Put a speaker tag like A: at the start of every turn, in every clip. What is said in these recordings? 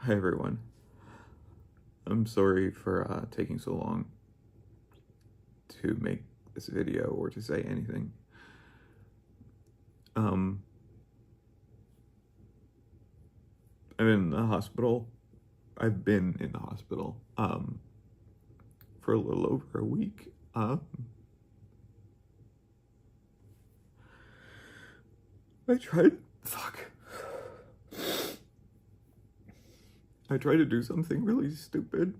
A: Hi everyone. I'm sorry for taking so long to make this video or to say anything. I'm in the hospital. I've been in the hospital for a little over a week. I tried to do something really stupid.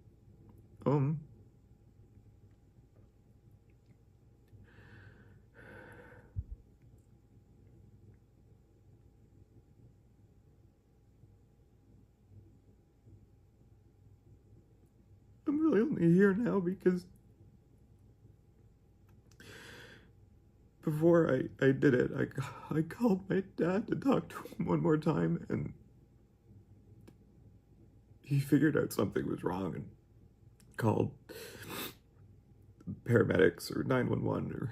A: I'm really only here now because before I did it, I called my dad to talk to him one more time, and he figured out something was wrong and called paramedics or 911 or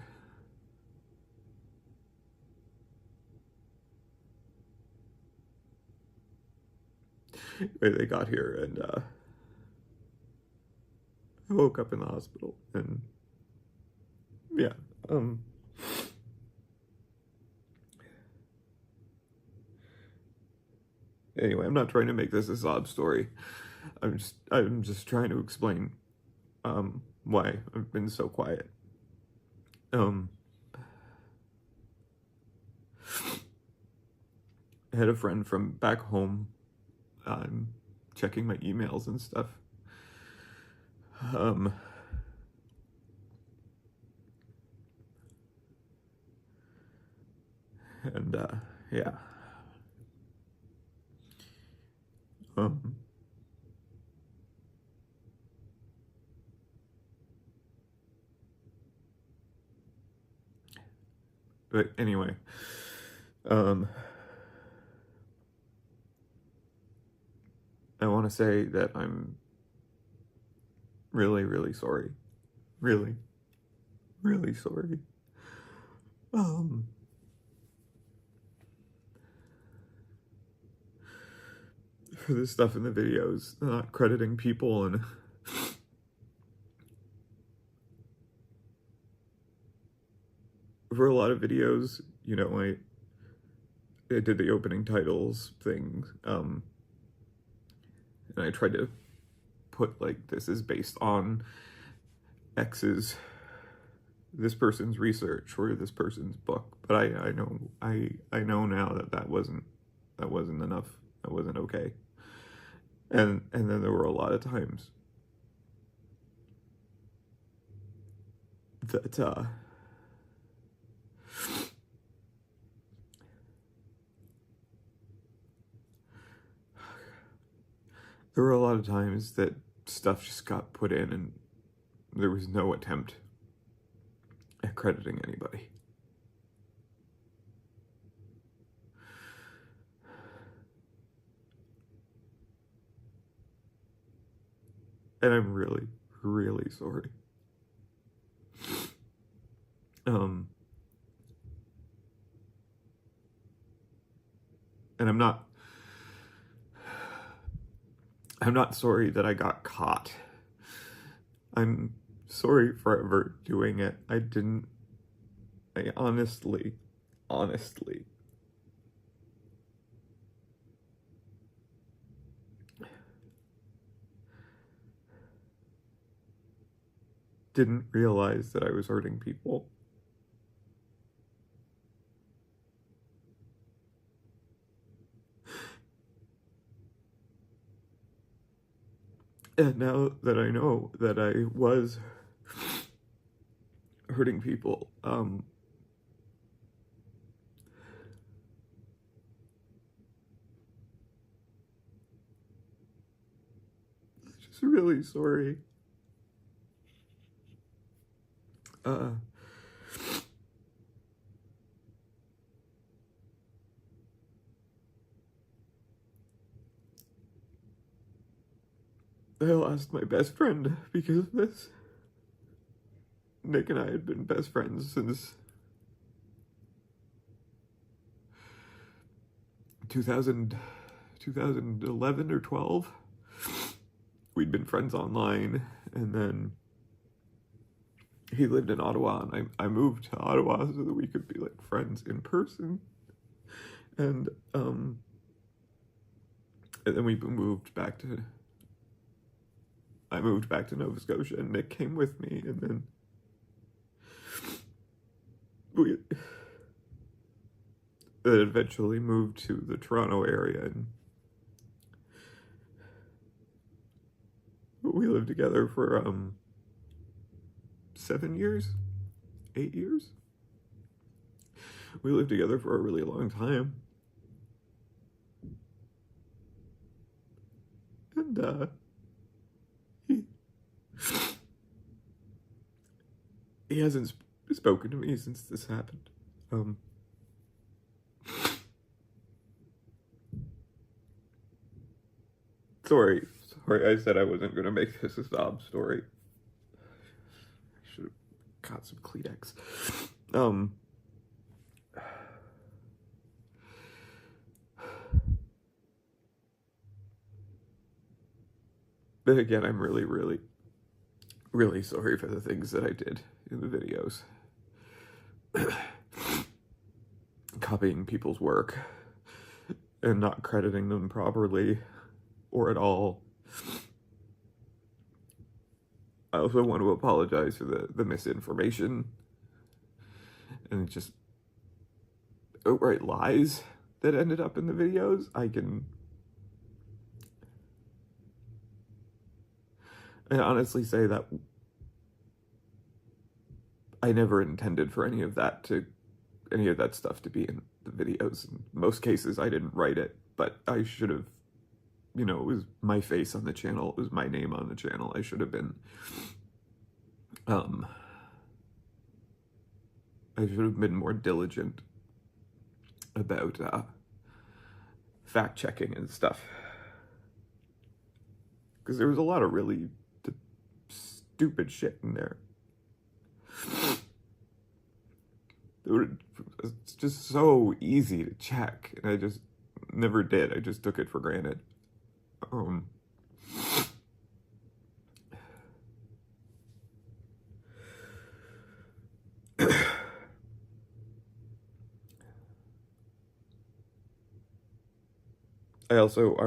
A: they got here, and I woke up in the hospital, and yeah, anyway, I'm not trying to make this a sob story. I'm just trying to explain why I've been so quiet. I had a friend from back home. I'm checking my emails and stuff. And yeah. But anyway, I want to say that I'm really, really sorry. Really, really sorry. For this stuff in the videos, not crediting people, and for a lot of videos, you know, I did the opening titles thing, and I tried to put, like, this is based on this person's research or this person's book, but I know now that wasn't enough. That wasn't okay. And then there were a lot of times that there were a lot of times that stuff just got put in and there was no attempt at crediting anybody. And I'm really, really sorry. And I'm not sorry that I got caught. I'm sorry for ever doing it. I honestly didn't realize that I was hurting people. And now that I know that I was hurting people, I'm just really sorry. I lost my best friend because of this. Nick and I had been best friends since 2000, 2011 or 12. We'd been friends online, and then he lived in Ottawa, and I moved to Ottawa so that we could be like friends in person. And then I moved back to Nova Scotia, and Nick came with me, and then we eventually moved to the Toronto area, and we lived together for 7 years, 8 years. We lived together for a really long time. And he hasn't spoken to me since this happened. Sorry, I said I wasn't going to make this a sob story. I should have got some Kleenex. But again, I'm really, really, really sorry for the things that I did in the videos. Copying people's work and not crediting them properly or at all. I also want to apologize for the misinformation and just outright lies that ended up in the videos. I honestly say that I never intended for any of that stuff to be in the videos. In most cases, I didn't write it, but I should have, it was my face on the channel. It was my name on the channel. I should have been, more diligent about fact checking and stuff. Because there was a lot of really stupid shit in there. It's just so easy to check, and I just never did. I just took it for granted. I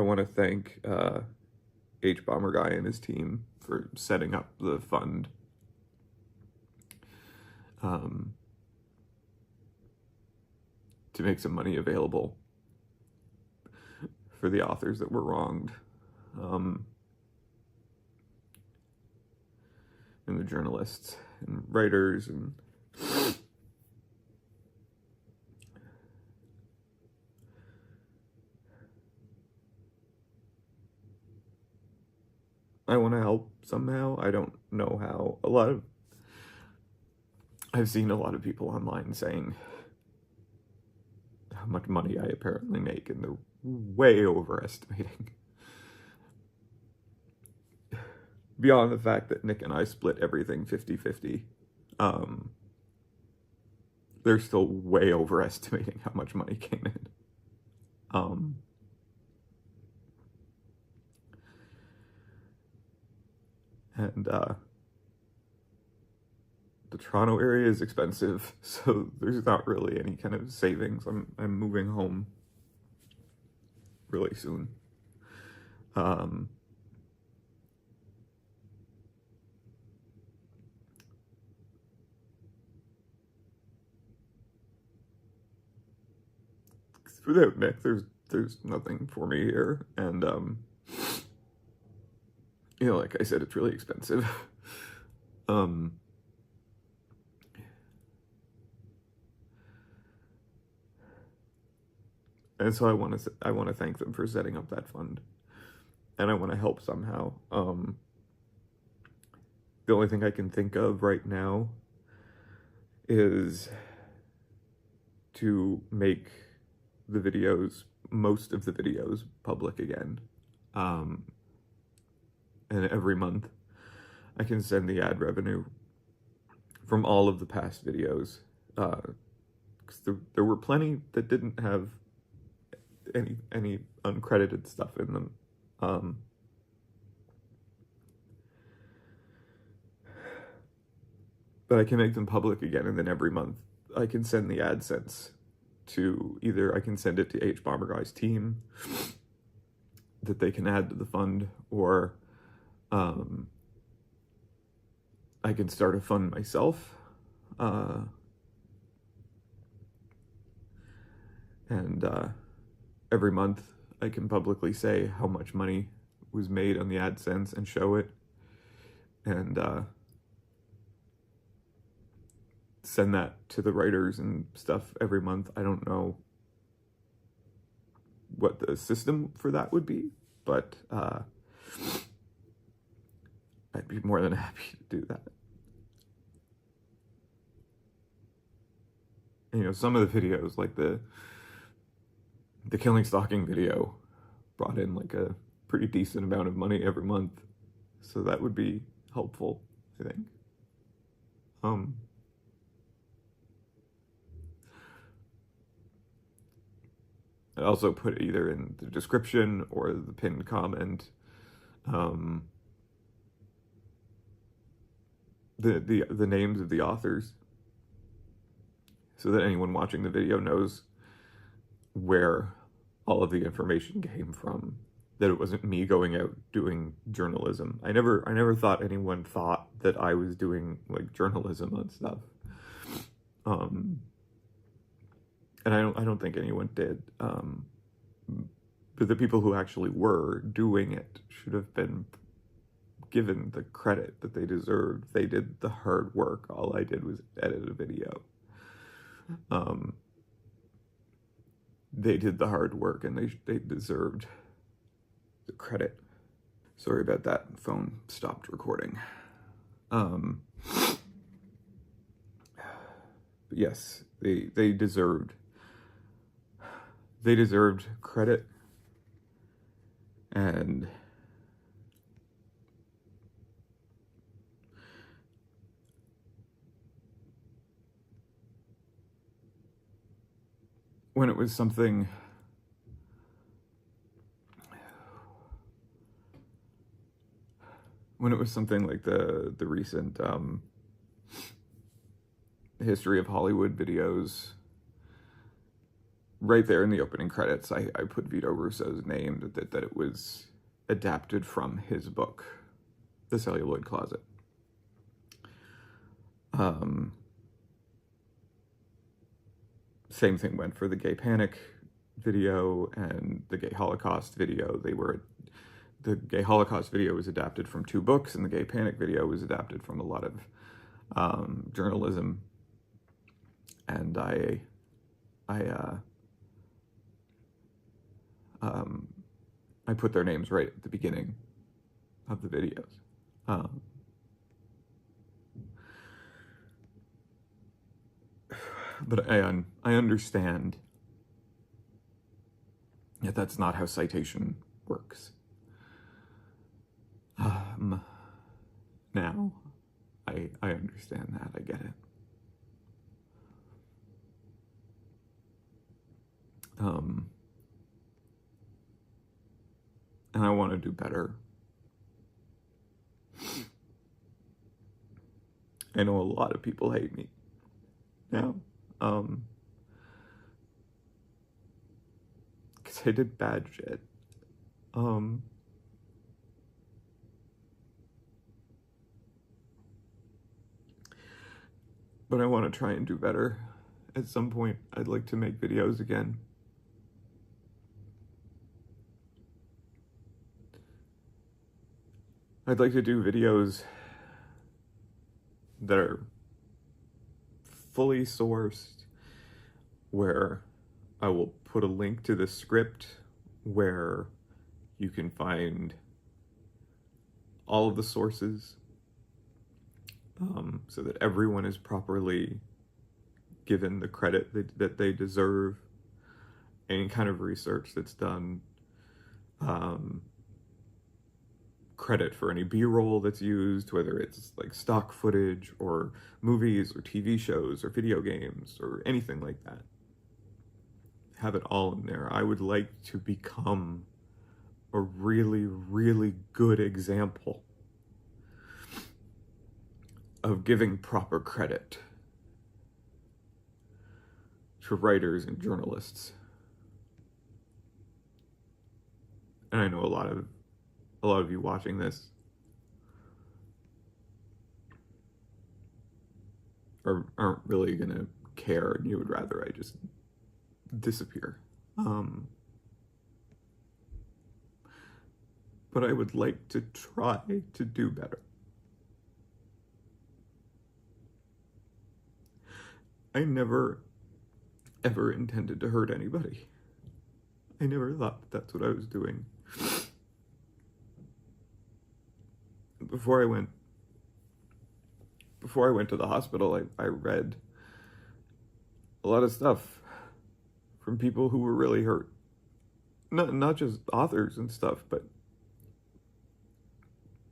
A: want to thank H Bomber Guy and his team for setting up the fund. To make some money available for the authors that were wronged, and the journalists and writers, and I want to help somehow. I don't know how. I've seen a lot of people online saying how much money I apparently make, and they're way overestimating. Beyond the fact that Nick and I split everything 50-50, they're still way overestimating how much money came in. And the Toronto area is expensive, so there's not really any kind of savings. I'm moving home really soon. Without Nick, there's nothing for me here, and like I said, it's really expensive. And so I want to thank them for setting up that fund, and I want to help somehow. The only thing I can think of right now is to make most of the videos public again. And every month I can send the ad revenue from all of the past videos. Because there were plenty that didn't have any uncredited stuff in them. But I can make them public again, and then every month I can send the AdSense to either I can send it to H Bomber Guy's team that they can add to the fund, or I can start a fund myself. And every month I can publicly say how much money was made on the AdSense and show it, and send that to the writers and stuff every month. I don't know what the system for that would be, but I'd be more than happy to do that. And, you know, some of the videos, like the killing stalking video, brought in like a pretty decent amount of money every month, so that would be helpful, I think. I also put either in the description or the pinned comment the names of the authors, so that anyone watching the video knows where all of the information came from, that it wasn't me going out doing journalism. I never thought anyone thought that I was doing like journalism on stuff. And I don't think anyone did. But the people who actually were doing it should have been given the credit that they deserved. They did the hard work. All I did was edit a video. They did the hard work, and they deserved the credit. Sorry about that. Phone stopped recording. But yes, they deserved credit, and when it was something like the recent history of Hollywood videos, right there in the opening credits, I put Vito Russo's name, that it was adapted from his book, The Celluloid Closet. Same thing went for the Gay Panic video and the Gay Holocaust video. The Gay Holocaust video was adapted from 2 books, and the Gay Panic video was adapted from a lot of journalism. And I put their names right at the beginning of the videos. But I understand that that's not how citation works. Now, I understand that. I get it. And I want to do better. I know a lot of people hate me now, because I did bad shit. But I want to try and do better. At some point, I'd like to make videos again. I'd like to do videos that are fully sourced, where I will put a link to the script where you can find all of the sources, so that everyone is properly given the credit that they deserve. Any kind of research that's done, credit for any B-roll that's used, whether it's like stock footage or movies or TV shows or video games or anything like that. have it all in there. I would like to become a really, really good example of giving proper credit to writers and journalists. And I know a lot of you watching this aren't really gonna care, and you would rather I just disappear. But I would like to try to do better. I never, ever intended to hurt anybody. I never thought that's what I was doing. Before I went to the hospital, I read a lot of stuff from people who were really hurt. Not just authors and stuff, but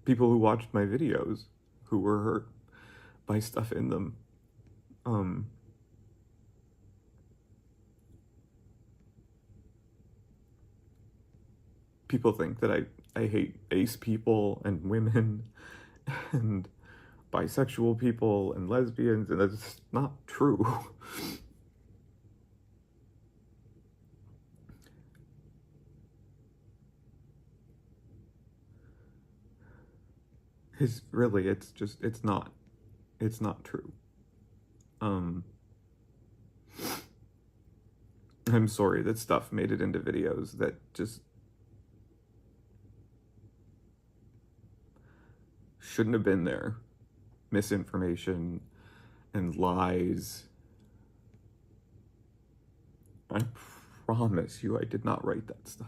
A: people who watched my videos who were hurt by stuff in them. People think that I hate ace people and women and bisexual people and lesbians, and that's not true. It's not true. I'm sorry that stuff made it into videos that just shouldn't have been there. Misinformation and lies. I promise you I did not write that stuff.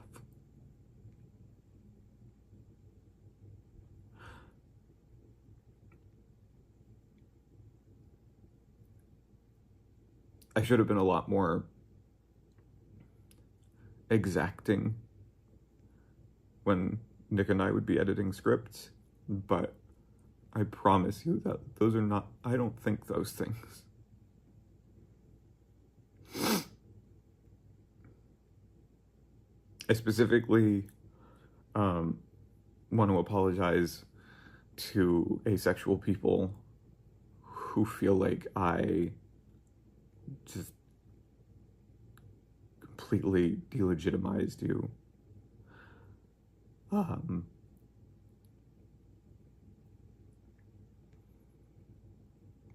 A: I should have been a lot more exacting when Nick and I would be editing scripts, but I promise you that those are not, I don't think those things. I specifically want to apologize to asexual people who feel like I just completely delegitimized you.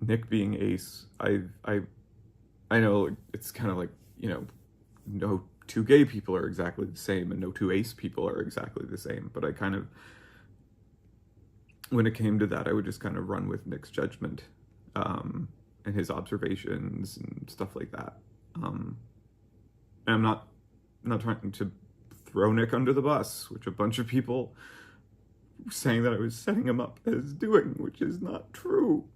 A: Nick being ace, I know it's kind of like, no two gay people are exactly the same and no two ace people are exactly the same, but I kind of, when it came to that, I would just kind of run with Nick's judgment and his observations and stuff like that. And I'm not trying to throw Nick under the bus, which a bunch of people were saying that I was setting him up as doing, which is not true.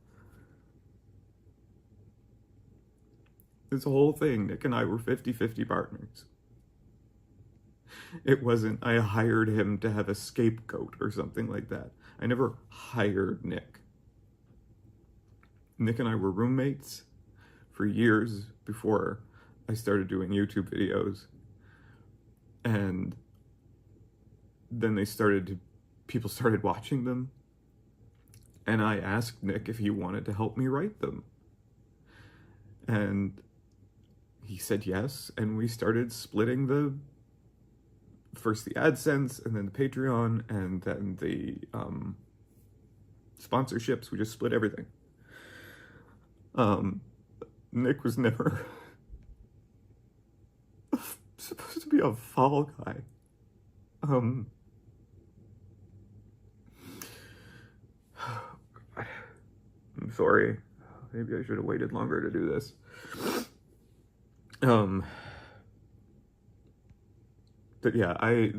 A: This whole thing, Nick and I were 50-50 partners. It wasn't, I hired him to have a scapegoat or something like that. I never hired Nick. Nick and I were roommates for years before I started doing YouTube videos. And then people started watching them. And I asked Nick if he wanted to help me write them. And he said yes, and we started splitting first the AdSense, and then the Patreon, and then the sponsorships. We just split everything. Nick was never supposed to be a fall guy. I'm sorry. Maybe I should have waited longer to do this. But yeah, I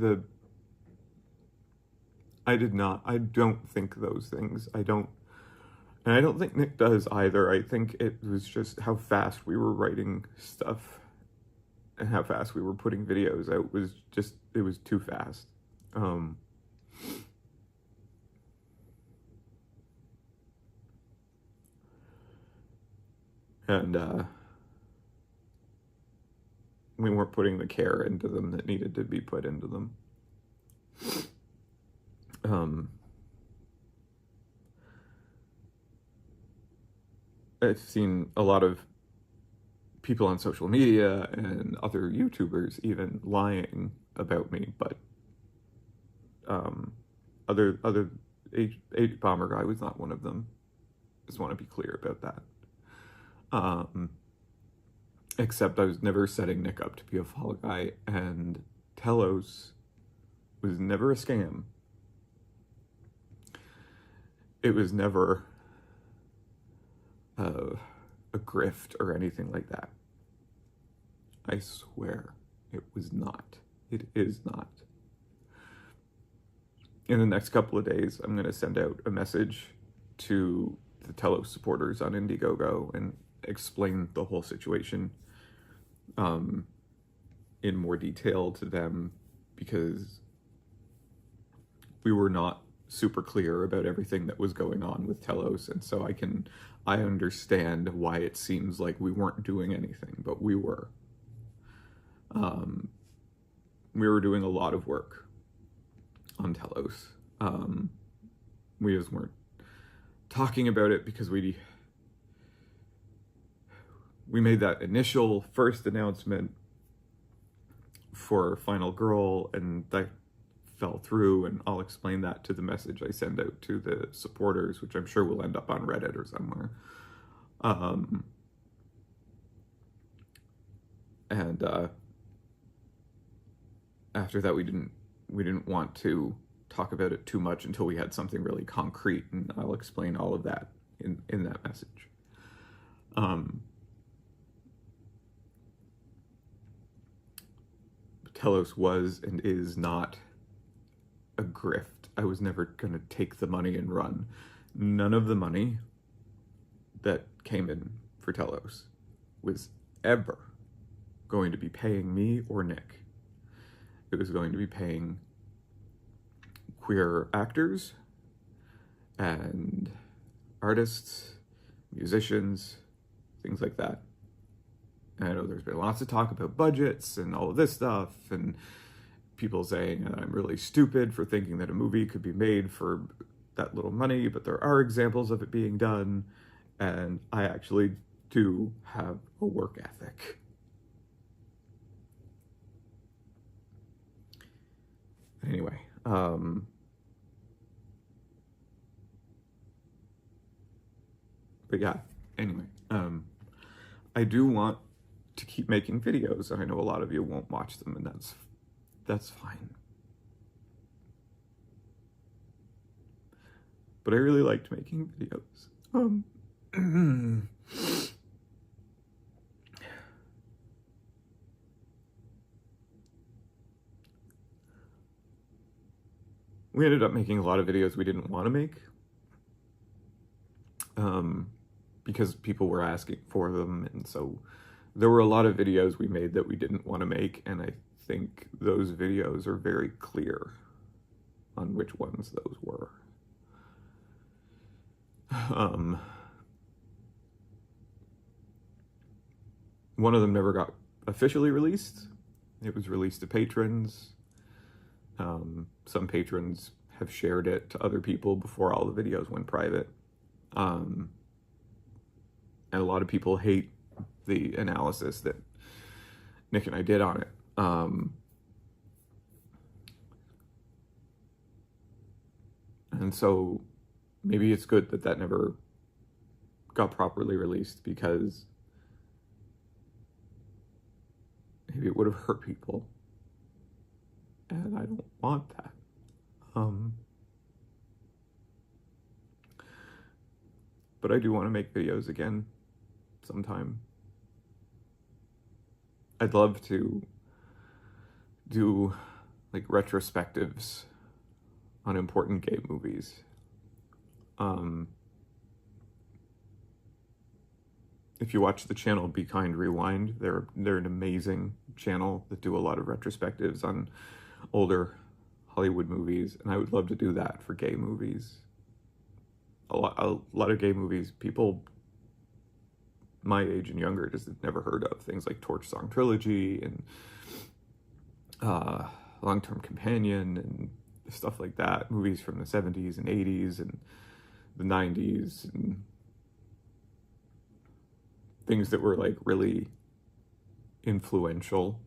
A: don't think those things. And I don't think Nick does either. I think it was just how fast we were writing stuff and how fast we were putting videos out. It was too fast. And we weren't putting the care into them that needed to be put into them. I've seen a lot of people on social media and other YouTubers even lying about me, but other H bomber guy was not one of them. Just want to be clear about that. Except I was never setting Nick up to be a fall guy, and Telos was never a scam. It was never a grift or anything like that. I swear it was not. It is not. In the next couple of days, I'm going to send out a message to the Telos supporters on Indiegogo and explain the whole situation in more detail to them, because we were not super clear about everything that was going on with Telos, and so I understand why it seems like we weren't doing anything, but we were. We were doing a lot of work on Telos. We just weren't talking about it because we made that initial first announcement for Final Girl, and that fell through, and I'll explain that to the message I send out to the supporters, which I'm sure will end up on Reddit or somewhere. After that, we didn't want to talk about it too much until we had something really concrete, and I'll explain all of that in that message. Telos was and is not a grift. I was never going to take the money and run. None of the money that came in for Telos was ever going to be paying me or Nick. It was going to be paying queer actors and artists, musicians, things like that. And I know there's been lots of talk about budgets and all of this stuff, and people saying that I'm really stupid for thinking that a movie could be made for that little money, but there are examples of it being done, and I actually do have a work ethic. Anyway, but yeah, anyway, I do want to keep making videos, and I know a lot of you won't watch them, and that's fine. But I really liked making videos. We ended up making a lot of videos we didn't want to make, because people were asking for them, and so there were a lot of videos we made that we didn't want to make, and I think those videos are very clear on which ones those were. One of them never got officially released. It was released to patrons. Some patrons have shared it to other people before all the videos went private. And a lot of people hate the analysis that Nick and I did on it. And so maybe it's good that that never got properly released, because maybe it would have hurt people. And I don't want that. But I do want to make videos again sometime. I'd love to do like retrospectives on important gay movies. If you watch the channel Be Kind Rewind, they're an amazing channel that do a lot of retrospectives on older Hollywood movies, and I would love to do that for gay movies. A lot of gay movies, people my age and younger just had never heard of. Things like Torch Song Trilogy and Long-Term Companion and stuff like that. Movies from the 70s and 80s and the 90s, and things that were like really influential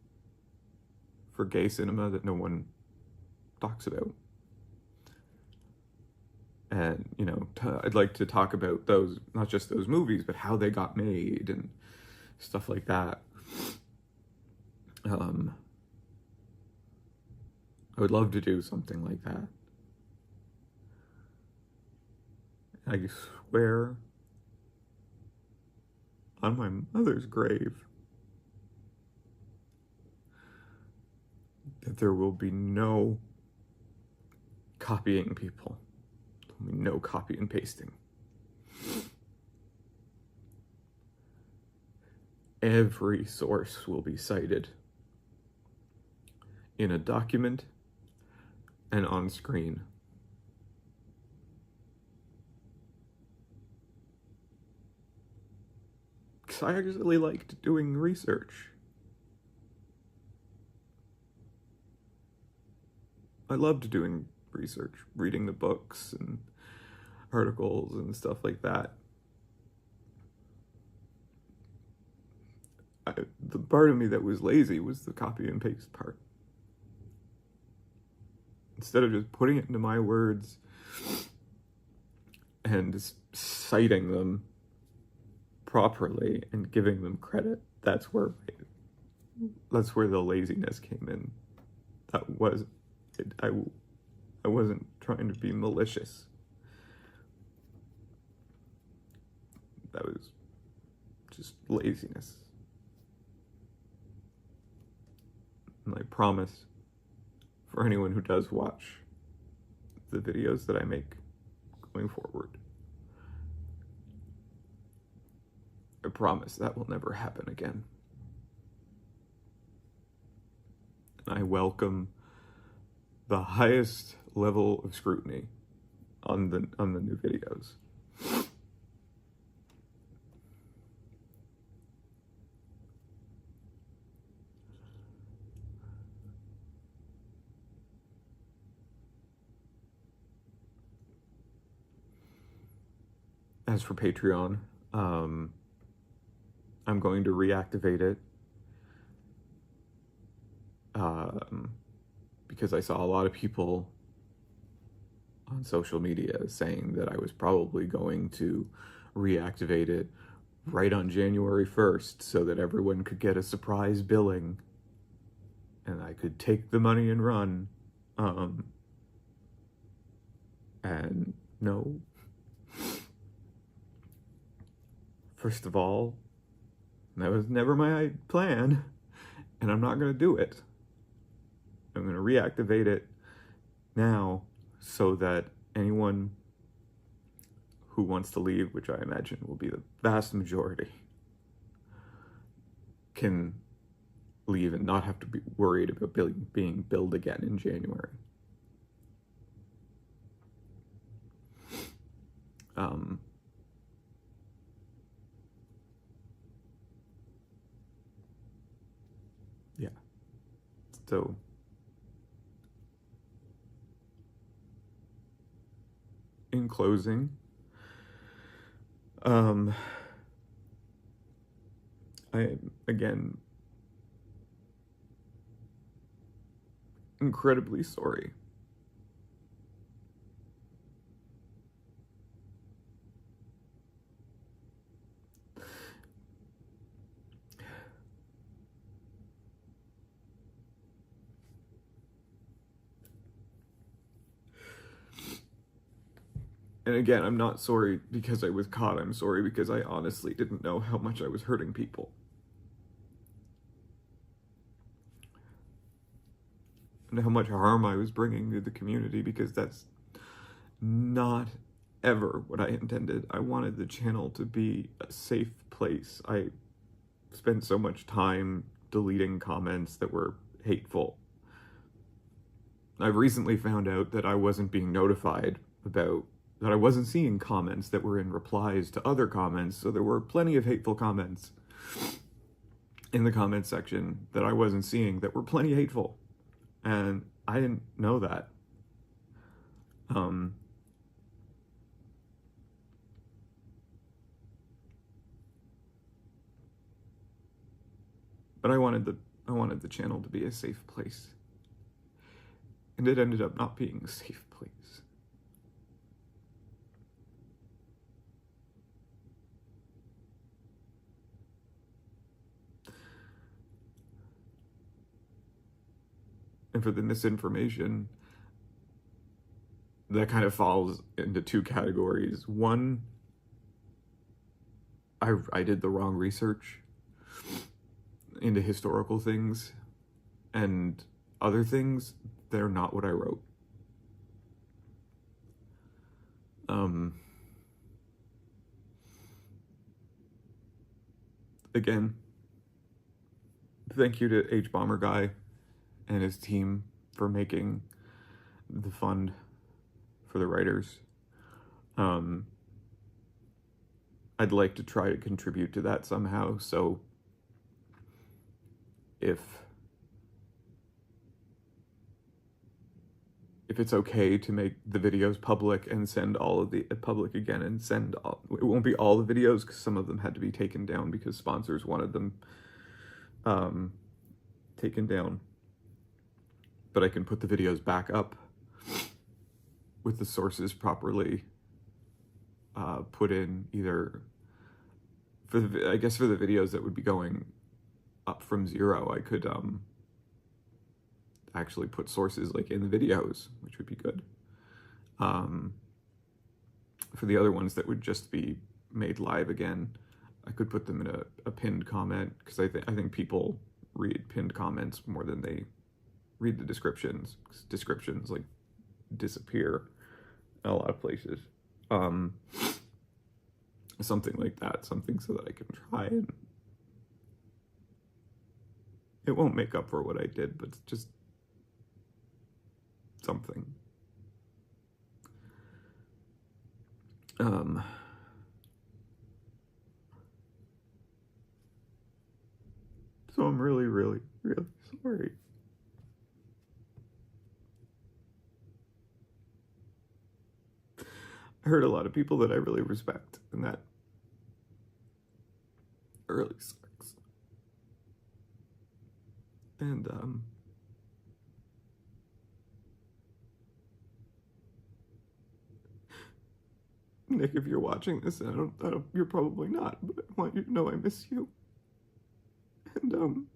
A: for gay cinema that no one talks about. And, you know, I'd like to talk about those, not just those movies, but how they got made and stuff like that. I would love to do something like that. I swear on my mother's grave that there will be no copying people. There will be no copy and pasting. Every source will be cited in a document and on screen. Because I actually liked doing research. I loved doing research, reading the books and articles and stuff like that. The part of me that was lazy was the copy and paste part. Instead of just putting it into my words and citing them properly and giving them credit, that's where the laziness came in. That was it. I wasn't trying to be malicious. That was just laziness. And I promise, for anyone who does watch the videos that I make going forward, I promise that will never happen again. And I welcome the highest level of scrutiny on the new videos. As for Patreon, I'm going to reactivate it because I saw a lot of people on social media saying that I was probably going to reactivate it right on January 1st so that everyone could get a surprise billing and I could take the money and run. And no. First of all, that was never my plan, and I'm not going to do it. I'm going to reactivate it now so that anyone who wants to leave, which I imagine will be the vast majority, can leave and not have to be worried about being billed again in January. Yeah. So in closing, I am again incredibly sorry. And again, I'm not sorry because I was caught. I'm sorry because I honestly didn't know how much I was hurting people. And how much harm I was bringing to the community, because that's not ever what I intended. I wanted the channel to be a safe place. I spent so much time deleting comments that were hateful. I've recently found out that I wasn't being notified about that I wasn't seeing comments that were in replies to other comments, so there were plenty of hateful comments in the comment section that I wasn't seeing that were plenty hateful, and I didn't know that. But I wanted the channel to be a safe place, and it ended up not being a safe place. And for the misinformation, that kind of falls into two categories. One, I did the wrong research into historical things, and other things, they're not what I wrote. Again, thank you to H Bomber Guy and his team for making the fund for the writers. I'd like to try to contribute to that somehow, so if it's okay to make the videos public and send all of the public again, and send all, it won't be all the videos because some of them had to be taken down because sponsors wanted them taken down, but I can put the videos back up with the sources properly put in, either for the, I guess for the videos that would be going up from 0, I could actually put sources like in the videos, which would be good. For the other ones that would just be made live again, I could put them in a pinned comment, because I think people read pinned comments more than they read the descriptions. Descriptions like disappear in a lot of places. Something like that, something so that I can try, and it won't make up for what I did, but it's just something. So I'm really, really, really sorry. I hurt a lot of people that I really respect, and that really sucks. And Nick, if you're watching this, and I don't, you're probably not, but I want you to know I miss you. And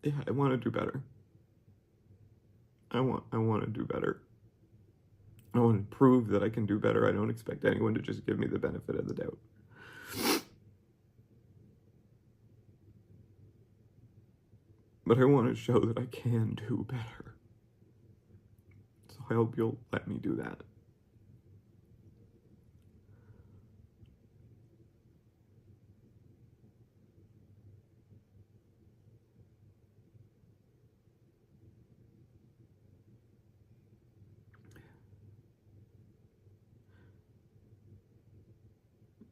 A: yeah, I want to do better. I want to do better. I want to prove that I can do better. I don't expect anyone to just give me the benefit of the doubt. But I want to show that I can do better. So I hope you'll let me do that.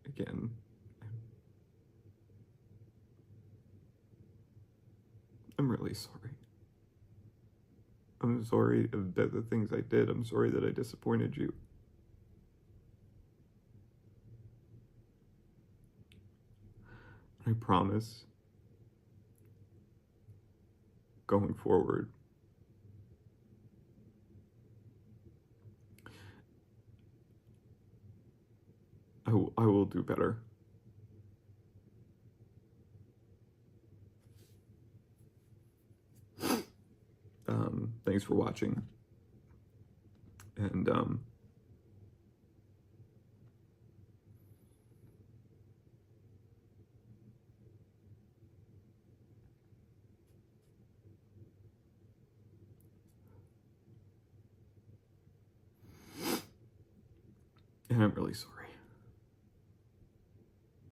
A: Again, I'm really sorry. I'm sorry about the things I did. I'm sorry that I disappointed you. I promise, going forward, I will do better. Thanks for watching. And I'm really sorry.